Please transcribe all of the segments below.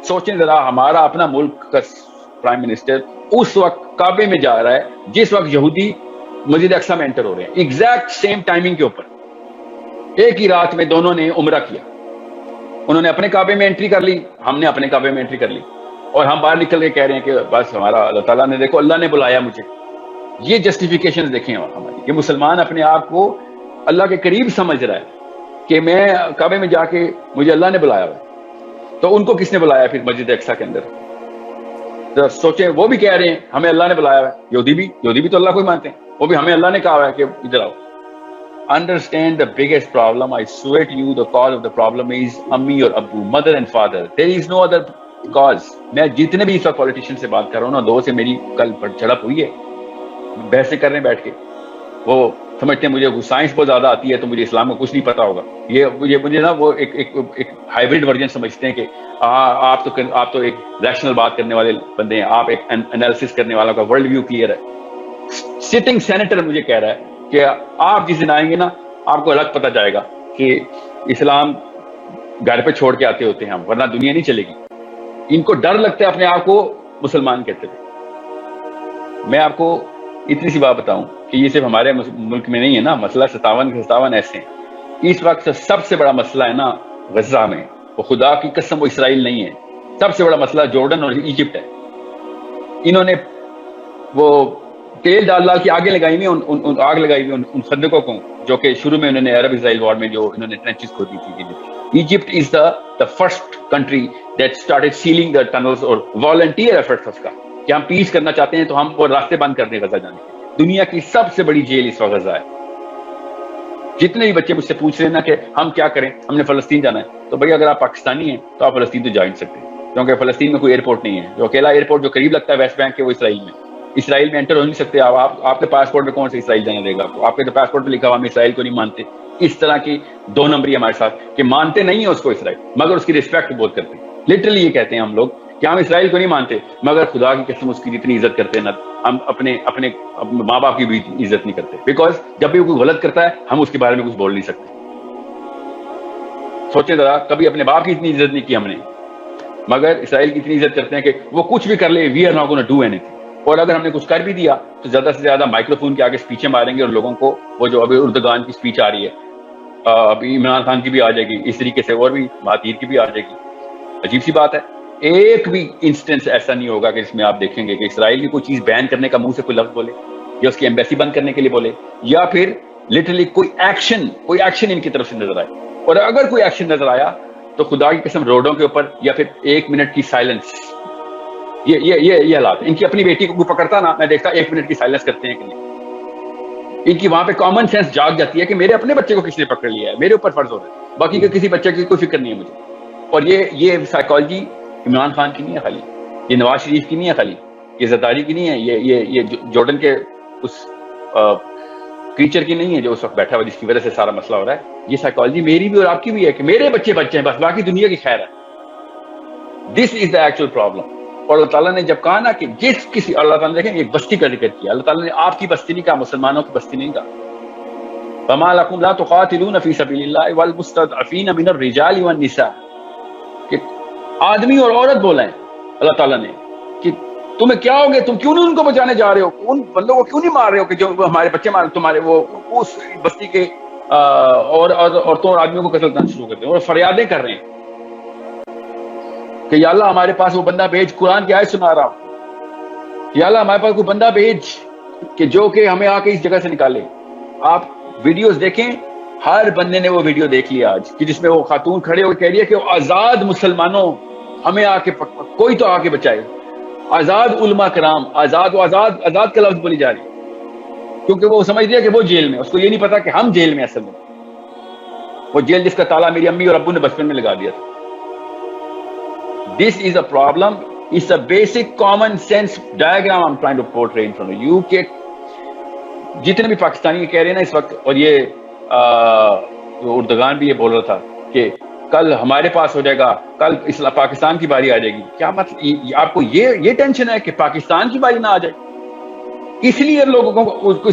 سوچیں ذرا, ہمارا اپنا ملک کا پرائم منسٹر اس وقت کعبے میں جا رہا ہے جس وقت یہودی مسجد اقصی میں انٹر ہو رہے ہیں, ایگزیکٹ سیم ٹائمنگ کے اوپر. ایک ہی رات میں دونوں نے عمرہ کیا. انہوں نے اپنے کعبے میں انٹری کر لی, ہم نے اپنے کعبے میں انٹری کر لی, اور ہم باہر نکل کے کہہ رہے ہیں کہ بس ہمارا اللہ تعالیٰ نے, دیکھو اللہ نے بلایا مجھے. یہ جسٹیفیکیشن دیکھیں ہماری, کہ مسلمان اپنے آپ کو اللہ کے قریب سمجھ رہا ہے کہ میں کعبے میں جا کے مجھے اللہ نے بلایا ہوا ہے. تو ان کو کس نے بلایا پھر مسجد اقصی کے اندر؟ تو سوچیں, وہ بھی کہہ رہے ہیں ہمیں اللہ نے بلایا ہوا ہے. یہودی بھی تو اللہ کو ہی مانتے ہیں, وہ بھی ہمیں اللہ نے کہا ہوا ہے کہ ادھر آؤ. Understand the biggest problem. I swear to you, the cause of the problem is Ammi or Abu, mother and father. There is no other cause. میں جتنے بھی اس وقت پولیٹیشین سے بات کر رہا ہوں نا, دو سے میری کل جھڑپ ہوئی ہے, بحثیں کر رہے ہیں بیٹھ کے. وہ سمجھتے ہیں مجھے سائنس بہت زیادہ آتی ہے تو مجھے اسلام کا کچھ نہیں پتا ہوگا. یہ مجھے نا وہ ایک ہائیبرڈ ورژن سمجھتے ہیں کہ آپ تو ایک ریشنل بات کرنے والے بندے ہیں, آپ ایک انالیسس کرنے والا کا ورلڈ ویو کلیئر ہے. سٹنگ سینیٹر مجھے کہہ رہا ہے کہ آپ جس دن آئیں گے نا, آپ کو الگ پتہ جائے گا کہ اسلام گھر پہ چھوڑ کے آتے ہوتے ہیں ہم, ورنہ دنیا نہیں چلے گی. ان کو ڈر لگتا ہے اپنے آپ کو مسلمان کہتے تھے. میں آپ کو اتنی سی بات بتاؤں کہ یہ صرف ہمارے ملک میں نہیں ہے نا, مسئلہ 57 ایسے ہیں. اس وقت سب سے بڑا مسئلہ ہے نا غزہ میں, وہ خدا کی قسم وہ اسرائیل نہیں ہے. سب سے بڑا مسئلہ جارڈن اور ایجپٹ ہے. انہوں نے وہ تیل ڈال کے آگ لگائی ہوئی ان خندقوں کو, جو کہ شروع میں انہوں نے عرب اسرائیل وار میں جو انہوں نے ٹرنچز کھودی تھی. Egypt is the first country that started sealing the tunnels, اور volunteer efforts اس کا کہ ہم پیس کرنا چاہتے ہیں تو ہم وہ راستے بند کر دیں غزہ جانے کے. دنیا کی سب سے بڑی جیل اس وقت غزہ ہے. جتنے بھی بچے مجھ سے پوچھ رہے ہیں نا کہ ہم کیا کریں, ہم نے فلسطین جانا ہے, تو بھائی اگر آپ پاکستانی ہیں تو آپ فلسطین تو جا نہیں سکتے, کیونکہ فلسطین میں کوئی ایئرپورٹ نہیں ہے. جو اکیلا ایئرپورٹ جو قریب لگتا ہے ویسٹ بینک کے, وہ اسرائیل میں انٹر ہو نہیں سکتے. آپ کے پاسپورٹ میں کون سے اسرائیل جانے دے گا آپ کو؟ آپ کے تو پاسپورٹ پہ لکھا ہوا ہم اسرائیل کو نہیں مانتے. اس طرح کی دو نمبری ہمارے ساتھ کہ مانتے نہیں ہیں اس کو اسرائیل, مگر اس کی رسپیکٹ بہت کرتے ہیں. لٹرلی یہ کہتے ہیں ہم لوگ کہ ہم اسرائیل کو نہیں مانتے, مگر خدا کی قسم اس کی جتنی عزت کرتے ہیں نا, ہم اپنے ماں باپ کی بھی عزت نہیں کرتے. بیکاز جب بھی وہ کوئی غلط کرتا ہے ہم اس کے بارے میں کچھ بول نہیں سکتے. سوچیں ذرا, کبھی اپنے باپ کی اتنی عزت نہیں کی ہم نے, مگر اسرائیل کی اتنی عزت کرتے ہیں کہ وہ کچھ بھی کر لے, we are not gonna do اینی تھنگ. اور اگر ہم نے کچھ کر بھی دیا تو زیادہ سے زیادہ مائکرو فون کے آگے اسپیچیں ماریں گے, اور لوگوں کو وہ جو ابھی اردگان کی اسپیچ آ رہی ہے, ابھی عمران خان کی بھی آ جائے گی, اس طریقے سے اور بھی مہاتیر کی بھی آ جائے گی. عجیب سی بات ہے, ایک بھی انسٹنس ایسا نہیں ہوگا کہ جس میں آپ دیکھیں گے کہ اسرائیل کی کوئی چیز بین کرنے کا منہ سے کوئی لفظ بولے, یا اس کی ایمبیسی بند کرنے کے لیے بولے, یا پھر لٹرلی کوئی ایکشن ان کی طرف سے نظر آئے. اور اگر کوئی ایکشن نظر آیا تو خدا کی قسم روڈوں کے اوپر, یا پھر 1 منٹ کی سائلنس. یہ حالات ان کی. اپنی بیٹی کو کوئی پکڑتا نا, میں دیکھتا 1 منٹ کی سائلنس کرتے ہیں کہ نہیں. ان کی وہاں پہ کامن سینس جاگ جاتی ہے کہ میرے اپنے بچے کو کس نے پکڑ لیا ہے, میرے اوپر فرض ہو رہا ہے, باقی کے کسی بچے کی کوئی فکر نہیں ہے مجھے. اور یہ سائیکالوجی عمران خان کی نہیں ہے خالی, یہ نواز شریف کی نہیں ہے خالی, یہ زرداری کی نہیں ہے, یہ جارڈن کے اس کریچر کی نہیں ہے جو اس وقت بیٹھا ہوا جس کی وجہ سے سارا مسئلہ ہو رہا ہے. یہ سائیکالوجی میری بھی اور آپ کی بھی ہے کہ میرے بچے ہیں بس, باقی دنیا کی خیر ہے. دس از دا ایکچوئل پرابلم. اور اللہ تعالیٰ نے جب کہا نا کہ جس کسی, اللہ تعالیٰ نے دیکھیں ایک بستی کا ذکر کیا, اللہ تعالیٰ نے آپ کی بستی نہیں کہا, مسلمانوں کی بستی نہیں کہا. فَمَا لَكُمْ لَا تُقَاتِلُونَ فِي سَبِيلِ اللَّهِ وَالْمُسْتَضْعَفِينَ مِنَ الرِّجَالِ وَالنِّسَاءِ, کہ آدمی اور عورت بولا ہے اللہ تعالیٰ نے کہ تمہیں کیا ہو گیا, تم کیوں نہیں ان کو بچانے جا رہے ہو, ان بندوں کو کیوں نہیں مار رہے ہو کہ جو ہمارے بچے مار تمہارے وہ اس بستی کے عورتوں اور آدمیوں کو قتل کرنا شروع کرتے ہیں, اور فریادیں کر رہے ہیں کہ یا اللہ ہمارے پاس وہ بندہ بھیج, قرآن کی آیت سنا رہا ہوں, یا اللہ ہمارے پاس کوئی بندہ بھیج کہ جو کہ ہمیں آ کے اس جگہ سے نکالے. آپ ویڈیوز دیکھیں, ہر بندے نے وہ ویڈیو دیکھ لیا آج, کہ جس میں وہ خاتون کھڑے ہو کہہ رہی ہے کہ آزاد مسلمانوں ہمیں آ کے کوئی تو آ کے بچائے, آزاد علماء کرام, آزاد کا لفظ بولی جا رہی ہے, کیونکہ وہ سمجھ دیا کہ وہ جیل میں, اس کو یہ نہیں پتا کہ ہم جیل میں اصل میں, وہ جیل جس کا تالا میری امی اور ابو نے بچپن میں لگا دیا تھا. This is a problem. It's a basic common sense diagram I'm trying to portray in front of you. کہ جتنے بھی پاکستانی کہہ رہے ہیں نا اس وقت, اور یہ اردگان بھی یہ بول رہا تھا کہ کل ہمارے پاس ہو جائے گا, کل پاکستان کی باری آ جائے گی. کیا مطلب, آپ کو یہ ٹینشن ہے کہ پاکستان کی باری نہ آ جائے, اس لیے لوگوں کو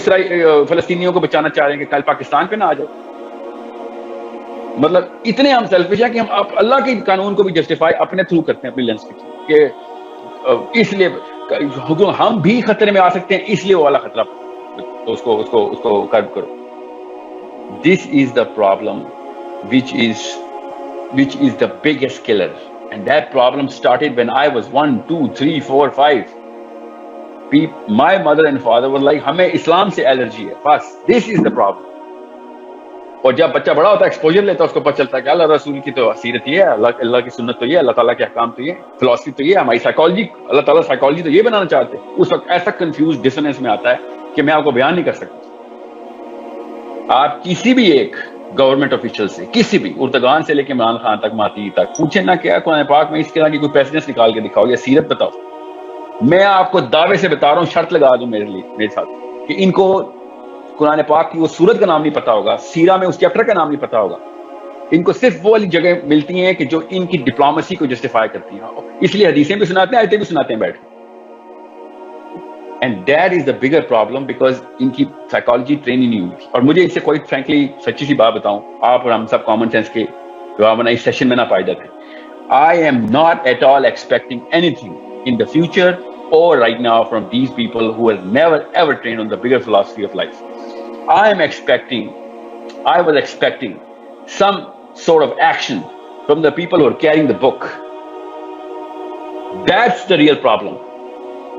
فلسطینیوں کو بچانا چاہ رہے ہیں کہ کل پاکستان پہ نہ آ جائے. مطلب اتنے ہم سیلفش ہیں کہ ہم اللہ کے قانون کو بھی جسٹیفائی اپنے تھرو کرتے ہیں، اپنی لینس کے تھرو، کہ اس لیے ہم بھی خطرے میں آ سکتے ہیں، اس لیے وہ والا خطرہ اس کو کرب کرو. This is the problem which is the biggest killer, and that problem started when I was 1, 2, 3, 4, 5. My mother and father were like, ہمیں اسلام سے الرجی ہے بس. This is the problem. اور جب بچہ بڑا ہوتا ہے ایکسپوجر لیتا ہے، اس کو پتہ چلتا ہے کہ اللہ رسول کی تو سیرت یہ ہے، اللہ کی سنت تو یہ ہے، اللہ تعالیٰ کے احکام تو یہ، فلاسفی تو یہ ہے، ہماری سائیکالوجی، اللہ تعالیٰ سائیکالوجی تو یہ بنانا چاہتے ہیں. اس وقت ایسا کنفیوز ڈسوننس میں آتا ہے کہ میں آپ کو بیان نہیں کر سکتا. آپ کسی بھی ایک گورنمنٹ آفیشل سے، کسی بھی اردگان سے لے کے عمران خان تک، ماتی تک پوچھیں نہ کیا قرآن پاک میں اس طرح کی کوئی پیسنس نکال کے دکھاؤ یا سیرت بتاؤ. میں آپ کو دعوے سے بتا رہا ہوں، شرط لگا دوں میرے ساتھ، کہ ان کو قرآن پاک کی وہ سورت کا نام نہیں پتا ہوگا، سیرہ میں اس چیپٹر کا نام نہیں پتا ہوگا. ان کو صرف وہ والی جگہ ملتی ہیں کہ جو ان کی ڈپلومیسی کو جسٹیفائی کرتی ہیں، اس لیے حدیثیں بھی سناتے ہیں، آیتیں بھی سناتے ہیں بیٹھ کے. And that is the bigger problem, because ان کی سائیکالوجی ٹریننگ نہیں ہوئی. اور مجھے اس سے کوئی فرینکلی سچی سی بات بتاؤں، آپ اور ہم سب کامن سینس کے جو اس سیشن میں نہ پائے جاتے ہیں. I am not at all expecting anything in the future or right now from these people who have never ever trained on the bigger philosophy of life. I was expecting some sort of action from the people who are carrying the book. That's the real problem.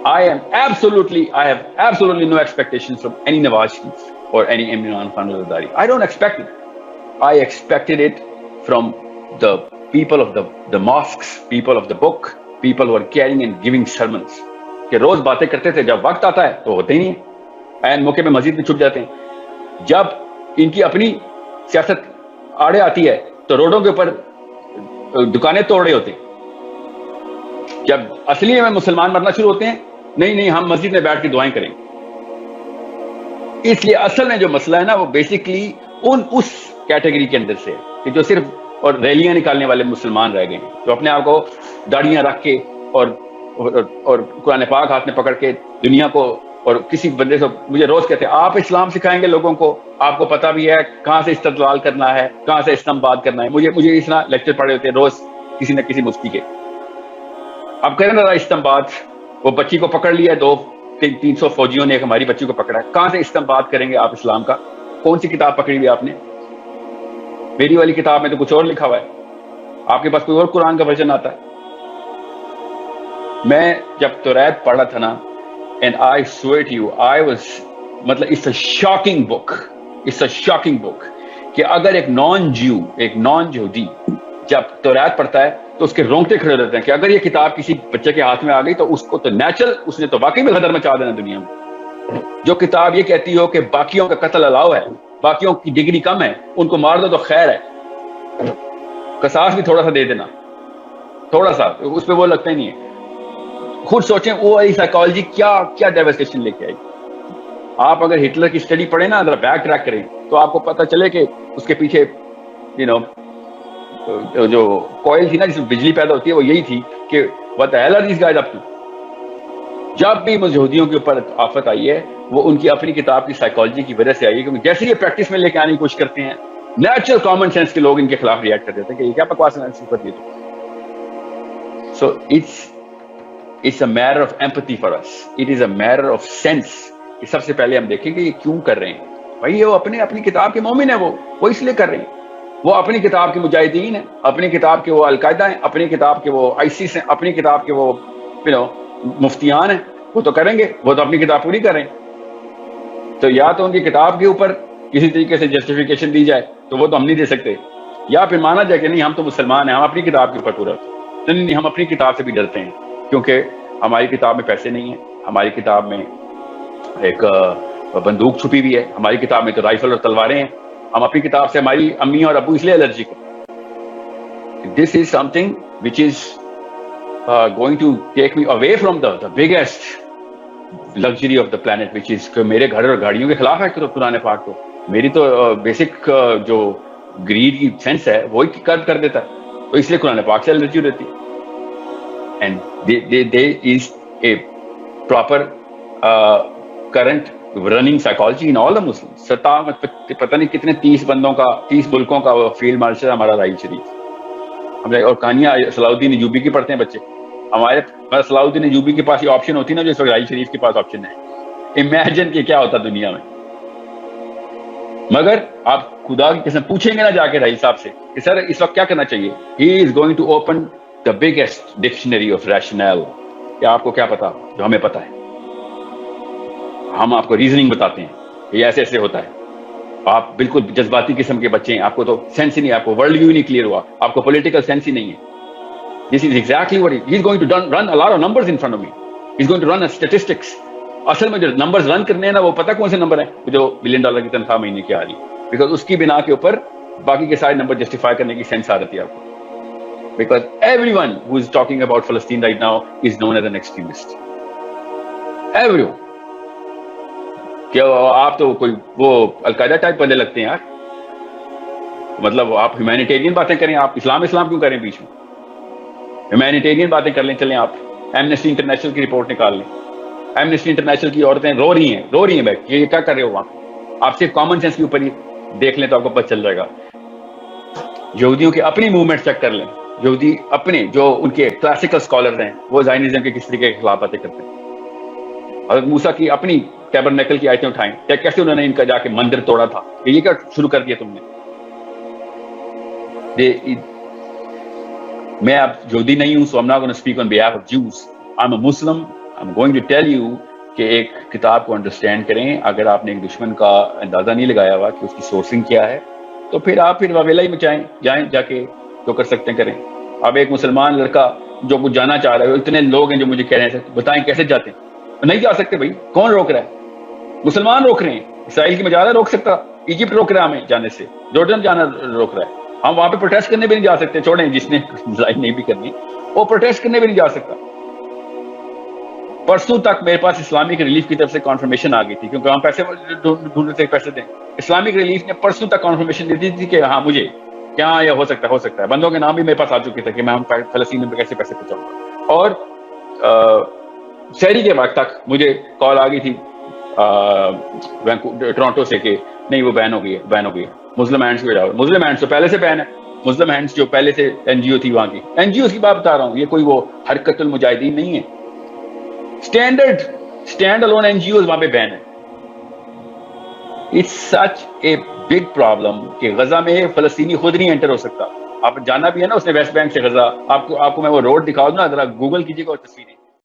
I have absolutely no expectations from any Nawaz Sharif or any Imran Khan al-Zardari. I don't expect it. I expected it from the people of the mosques, people of the book, people who are carrying and giving sermons. کہ روز باتیں کرتے تھے، جب وقت آتا ہے تو ہوتے ہی نہیں ہیں، این موقع پہ مسجد میں چھپ جاتے ہیں. جب ان کی اپنی سیاست آڑے آتی ہے تو روڈوں کے اوپر دکانیں توڑ رہے ہوتے ہیں. جب اصلی میں مسلمان مرنا شروع ہوتے ہیں، نہیں ہم مسجد میں بیٹھ کے دعائیں کریں. اس لیے اصل میں جو مسئلہ ہے نا، وہ بیسیکلی اس کیٹیگری کے اندر سے ہے کہ جو صرف اور ریلیاں نکالنے والے مسلمان رہ گئے ہیں، جو اپنے آپ کو داڑیاں رکھ کے اور قرآن پاک ہاتھ میں پکڑ کے دنیا کو، اور کسی بندے سے مجھے روز کہتے ہیں آپ اسلام سکھائیں گے لوگوں کو، آپ کو پتہ بھی ہے کہاں سے استدلال کرنا ہے، کہاں سے استنباط کرنا ہے. مجھے اس طرح لیکچر پڑھے ہوتے ہیں روز کسی نہ کسی مفتی کے. اب کریں ذرا استنباط. وہ بچی کو پکڑ لیا ہے، 300 فوجیوں نے ایک ہماری بچی کو پکڑا ہے. کہاں سے استنباط کریں گے آپ اسلام کا؟ کون سی کتاب پکڑی ہوئی آپ نے؟ میری والی کتاب میں تو کچھ اور لکھا ہوا ہے، آپ کے پاس کوئی اور قرآن کا ورژن آتا ہے. میں جب توریت پڑھا تھا نا، and I swear to you, مطلب it's a shocking book کہ اگر ایک نان یہودی جب توریت پڑھتا ہے تو اس کے رونگٹے کھڑے رہتے ہیں کہ اگر یہ کتاب کسی بچے کے ہاتھ میں آ گئی تو اس کو تو نیچرل، اس نے تو واقعی میں غدر مچا دینا دنیا میں. جو کتاب یہ کہتی ہو کہ باقیوں کا قتل الاؤ ہے، باقیوں کی ڈگری کم ہے، ان کو مار دو تو خیر ہے، قصاص بھی تھوڑا سا دے دینا، تھوڑا سا، اس پہ وہ لگتا ہی نہیں ہے. خود سوچیں وہ سائیکالوجی کیا ڈیوسٹیشن لے کے آئی. آپ اگر ہٹلر کی اسٹڈی پڑھیں نا، ذرا بیک ٹریک کریں تو آپ کو پتہ چلے کہ اس کے پیچھے جو کوئل تھی نا جس میں بجلی پیدا ہوتی ہے، وہ یہی تھی کہ what the hell are these guys up to. جب بھی یہودیوں کے اوپر آفت آئی ہے، وہ ان کی اپنی کتاب کی سائیکالوجی کی وجہ سے آئی ہے، کیونکہ جیسے یہ پریکٹس میں لے کے آنے کی کوشش کرتے ہیں، نیچرل کامن سینس کے لوگ ان کے خلاف ریئیکٹ کر دیتے ہیں کہ یہ کیا بکواس ہے. سو it's a matter of empathy for us. It is a matter of sense. کہ سب سے پہلے ہم دیکھیں کہ یہ کیوں کر رہے ہیں. بھائی وہ اپنی کتاب کے مومن ہیں، وہ اس لیے کر رہے ہیں. وہ اپنی کتاب کے مجاہدین ہیں، اپنی کتاب کے وہ القاعدہ ہیں، اپنی کتاب کے وہ ISIS ہیں، اپنی کتاب کے وہ مفتیان ہیں. وہ تو کریں گے، وہ تو اپنی کتاب پوری کر رہے ہیں. تو یا تو ان کی کتاب کے اوپر کسی طریقے سے جسٹیفیکیشن دی جائے تو وہ تو ہم نہیں دے سکتے، یا پھر مانا جائے کہ نہیں ہم تو مسلمان ہیں، ہم اپنی کتاب کے اوپر پورا. نہیں، ہم اپنی کتاب سے بھی ڈرتے ہیں کیونکہ ہماری کتاب میں پیسے نہیں ہیں، ہماری کتاب میں ایک بندوق چھپی ہوئی ہے، ہماری کتاب میں تو رائفل اور تلواریں ہیں. ہم اپنی کتاب سے ہماری امی اور ابو اس لیے الرجک ہیں. This is something which is going to take me away from the biggest luxury of the planet, which is کہ میرے گھر اور گاڑیوں کے خلاف ہے کہ قرآن پاک تو میری تو بیسک جو گریڈ کی سینس ہے وہی کرد کر دیتا ہے. تو اس لیے قرآن پاک سے الرجی رہتی ہے. And there is a proper current running psychology in all the Muslims. پتہ نہیں کتنے 30 ملکوں کا فیلڈ مارشل ہمارا راہیل شریف. اور کہانیاں صلاح الدین ایوبی کی پڑھتے ہیں بچے. ہمارے صلاح الدین ایوبی کے پاس یہ آپشن ہوتی ہے نا جو اس وقت راہیل شریف کے پاس آپشن ہے. امیجن کہ کیا ہوتا دنیا میں. مگر آپ خدا کی قسم پوچھیں گے نا جا کے راہیل صاحب سے کہ سر اس وقت کیا کرنا چاہیے. He is going to open the biggest dictionary of rational. کہ آپ کو کیا پتا جو ہمیں پتا ہے. ہم آپ کو ریزننگ بتاتے ہیں یہ ایسے ایسے ہوتا ہے. آپ بالکل جذباتی قسم کے بچے ہیں, آپ کو تو سینس ہی نہیں, آپ کو ورلڈ ویو نہیں کلیئر ہوا, آپ کو پولیٹیکل سینس ہی نہیں ہے. This is exactly what he is going to run a lot of numbers in front of me. He's going to run a statistics. اصل میں جو نمبرز رن کرنے ہیں نا وہ پتہ کون سے نمبر ہیں جو $1 بلین کی تنخواہ مہینے کی آ رہی ہے. بیکاز اس کی بنا کے اوپر باقی کے سارے نمبر جسٹیفائی کرنے کی سینس آ رہی ہے آپ کو. Because every one who is talking about فلسطین right now is known as an extremist. Every one. کیا آپ تو کوئی وہ القاعدہ ٹائپ بندے لگتے ہیں یار. مطلب آپ ہیومینیٹیرین باتیں کریں, آپ اسلام کیوں کریں بیچ میں. ہیومینیٹیرین باتیں کر لیں, چلیں آپ ایمنسٹی انٹرنیشنل کی رپورٹ نکال لیں. ایمنسٹی انٹرنیشنل کی عورتیں رو رہی ہیں بیٹھ یہ کیا کر رہے ہو وہاں. آپ صرف کامن سینس کے اوپر ہی دیکھ لیں تو آپ کو پتہ چل جائے گا. یہودیوں کی اپنی موومنٹ چیک کر لیں. یہودی اپنے جو ان کے کلاسیکل اسکالرز ہیں وہ زائنزم کے کس طریقے کے خلاف باتیں کرتے ہیں. حضرت موسیٰ کی اپنی ٹیبرنیکل کی آیتیں اٹھائیں, کیسے انہوں نے ان کا جا کے مندر توڑا تھا. یہ کیا شروع کر دیا تم نے. میں اب یہودی نہیں ہوں, so I'm not going to speak on behalf of Jews. I'm a Muslim. I'm going to tell you کہ ایک کتاب کو انڈرسٹینڈ کریں. اگر آپ نے ایک دشمن کا اندازہ نہیں لگایا ہوا کہ اس کی سورسنگ کیا ہے تو پھر آپ واویلا ہی مچائیں, جائیں جا کے جو کر سکتے ہیں کریں. اب ایک مسلمان لڑکا جو کچھ جانا چاہ رہا ہے, اتنے لوگ ہیں جو مجھے کہہ رہے ہیں بتائیں کیسے جاتے ہیں. نہیں جا سکتے بھائی, کون روک رہا ہے. مسلمان روک رہے ہیں. اسرائیل کی مجاہدہ روک سکتا, ایجپٹ روک رہا ہے ہمیں جانے سے, جارڈن جانا روک رہا ہے. ہم وہاں پہ پروٹیسٹ کرنے بھی نہیں جا سکتے. چھوڑیں جس نے ظاہر نہیں بھی کرنی وہ پروٹیسٹ کرنے بھی نہیں جا سکتا. پرسوں تک میرے پاس اسلامک ریلیف کی طرف سے کنفرمیشن آ گئی تھی کیونکہ ہم پیسے ڈھونڈ رہے تھے, پیسے دیں. اسلامک ریلیف نے پرسوں تک کنفرمیشن دی تھی کہ ہاں مجھے کیا یہ ہو سکتا ہے. بندوں کے نام بھی میرے پاس آ چکے تھے کہ میں فلسطین میں کیسے پیسے پہنچاؤں گا. اور شہری کے وقت تک مجھے کال آ گئی تھی ٹورانٹو سے کہ نہیں وہ بین ہو گئی ہے. مسلم ہینڈس کو ہٹاؤ. مسلم ہینڈس تو پہلے سے بین ہے. مسلم ہینڈس جو پہلے سے این جی او تھی وہاں کی این جی اوز کی بات بتا رہا ہوں. یہ کوئی وہ حرکت المجاہدین نہیں ہے. Stand alone NGOs وہاں پہ بین ہے. It's such a big problem کہ غزہ میں فلسطینی خود نہیں انٹر ہو سکتا. آپ جانا بھی ہے نا اس نے ویسٹ بینک سے غزہ. آپ کو میں وہ روڈ دکھا دوں نا, ذرا گوگل کیجیے گا اور تصویریں